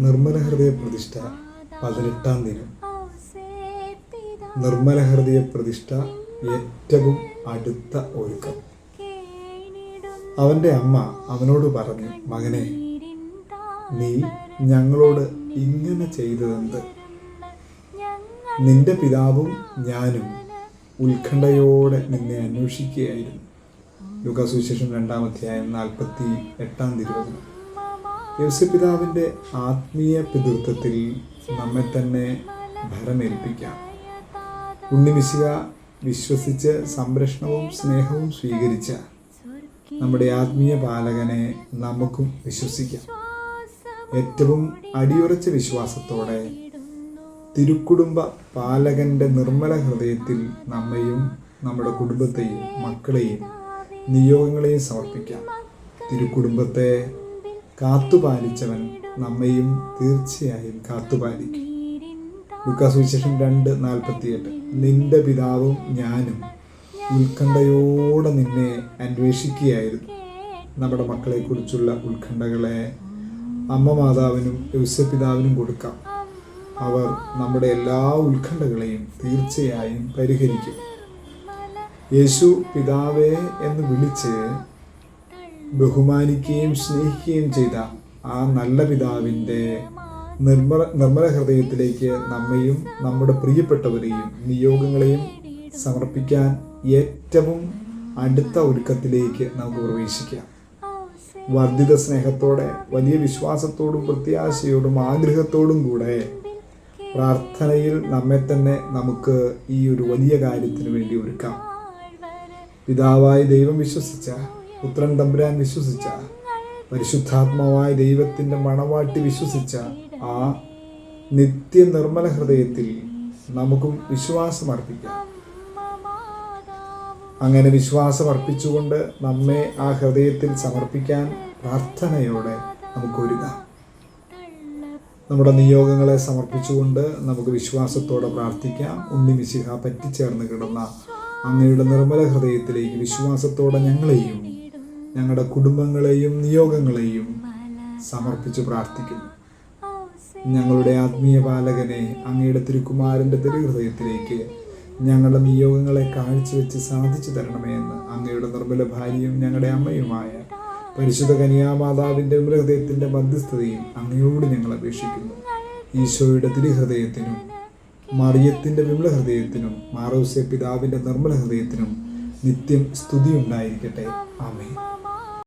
നിർമ്മല ഹൃദയ പ്രതിഷ്ഠ 18-ാം ദിനം. നിർമ്മല ഹൃദയ പ്രതിഷ്ഠ ഏറ്റവും അടുത്ത ഒരുക്കം. അവൻ്റെ അമ്മ അവനോട് പറഞ്ഞു, മകനെ, നീ ഞങ്ങളോട് ഇങ്ങനെ ചെയ്തതെന്ത്? നിന്റെ പിതാവും ഞാനും ഉത്കണ്ഠയോടെ നിന്നെ അന്വേഷിക്കുകയായിരുന്നു. ലൂക്കാസ് സുവിശേഷം 2-ാം അധ്യായം 48-ാം തിരുവചനം. യോസേപ്പിതാവിൻ്റെ ആത്മീയ പിതൃത്വത്തിൽ നമ്മെ തന്നെ ഭരമേൽപ്പിക്കാം. ഉണ്ണിമിശിഹ വിശ്വസിച്ച് സംരക്ഷണവും സ്നേഹവും സ്വീകരിച്ച നമ്മുടെ ആത്മീയ പാലകനെ നമുക്കും വിശ്വസിക്കാം. ഏറ്റവും അടിയുറച്ച വിശ്വാസത്തോടെ തിരുക്കുടുംബ പാലകൻ്റെ നിർമ്മല ഹൃദയത്തിൽ നമ്മെയും നമ്മുടെ കുടുംബത്തെയും മക്കളെയും നിയോഗങ്ങളെയും സമർപ്പിക്കാം. തിരുക്കുടുംബത്തെ കാത്തുപാലിച്ചവൻ നമ്മെയും തീർച്ചയായും കാത്തുപാലിക്കും. ലൂക്കാസ് സുവിശേഷം 2:48. നിന്റെ പിതാവും ഞാനും ഉത്കണ്ഠയോടെ നിന്നെ അന്വേഷിക്കുകയായിരുന്നു. നമ്മുടെ മക്കളെക്കുറിച്ചുള്ള ഉത്കണ്ഠകളെ അമ്മ മാതാവിനും യോസേപ്പിതാവിനും കൊടുക്കാം. അവർ നമ്മുടെ എല്ലാ ഉത്കണ്ഠകളെയും തീർച്ചയായും പരിഹരിക്കും. യേശു പിതാവേ എന്ന് വിളിച്ച് ബഹുമാനിക്കുകയും സ്നേഹിക്കുകയും ചെയ്ത ആ നല്ല പിതാവിൻ്റെ നിർമ്മല ഹൃദയത്തിലേക്ക് നമ്മയും നമ്മുടെ പ്രിയപ്പെട്ടവരെയും നിയോഗങ്ങളെയും സമർപ്പിക്കാൻ ഏറ്റവും അടുത്ത ഒരുക്കത്തിലേക്ക് നമുക്ക് പ്രവേശിക്കാം. വർദ്ധിത സ്നേഹത്തോടെ, വലിയ വിശ്വാസത്തോടും പ്രത്യാശയോടും ആഗ്രഹത്തോടും കൂടെ പ്രാർത്ഥനയിൽ നമ്മെ തന്നെ നമുക്ക് ഈ ഒരു വലിയ കാര്യത്തിന് വേണ്ടി ഒരുക്കാം. പിതാവായ ദൈവം വിശ്വസിച്ച, പുത്രൻ തമ്പുരാൻ വിശ്വസിച്ച, പരിശുദ്ധാത്മാവായ ദൈവത്തിൻ്റെ മണവാട്ടി വിശ്വസിച്ച ആ നിത്യ നിർമ്മല ഹൃദയത്തിൽ നമുക്കും വിശ്വാസമർപ്പിക്കാം. അങ്ങനെ വിശ്വാസമർപ്പിച്ചുകൊണ്ട് നമ്മെ ആ ഹൃദയത്തിൽ സമർപ്പിക്കാൻ പ്രാർത്ഥനയോടെ നമുക്കൊരുങ്ങാം. നമ്മുടെ നിയോഗങ്ങളെ സമർപ്പിച്ചുകൊണ്ട് നമുക്ക് വിശ്വാസത്തോടെ പ്രാർത്ഥിക്കാം. ഉണ്ണിമിശിഹ പറ്റിച്ചേർന്ന് കിടന്ന അങ്ങയുടെ നിർമ്മല ഹൃദയത്തിലേക്ക് വിശ്വാസത്തോടെ ഞങ്ങളെയും ഞങ്ങളുടെ കുടുംബങ്ങളെയും നിയോഗങ്ങളെയും സമർപ്പിച്ച് പ്രാർത്ഥിക്കുന്നു. ഞങ്ങളുടെ ആത്മീയ പാലകനെ, അങ്ങയുടെ തിരുക്കുമാരൻ്റെ തിരുഹൃദയത്തിലേക്ക് ഞങ്ങളുടെ നിയോഗങ്ങളെ കാഴ്ചവെച്ച് സാധിച്ചു തരണമേ എന്ന് അങ്ങയുടെ നിർമ്മല ഭാര്യയും ഞങ്ങളുടെ അമ്മയുമായ പരിശുദ്ധ കന്യാമാതാവിൻ്റെ ഹൃദയത്തിൻ്റെ മധ്യസ്ഥതയിൽ അങ്ങയോട് ഞങ്ങൾ അപേക്ഷിക്കുന്നു. ഈശോയുടെ തിരുഹൃദയത്തിനും മറിയത്തിൻ്റെ വിമല ഹൃദയത്തിനും മാറോസേ പിതാവിൻ്റെ നിർമ്മല ഹൃദയത്തിനും നിത്യം സ്തുതി ഉണ്ടായിരിക്കട്ടെ. ആമേൻ.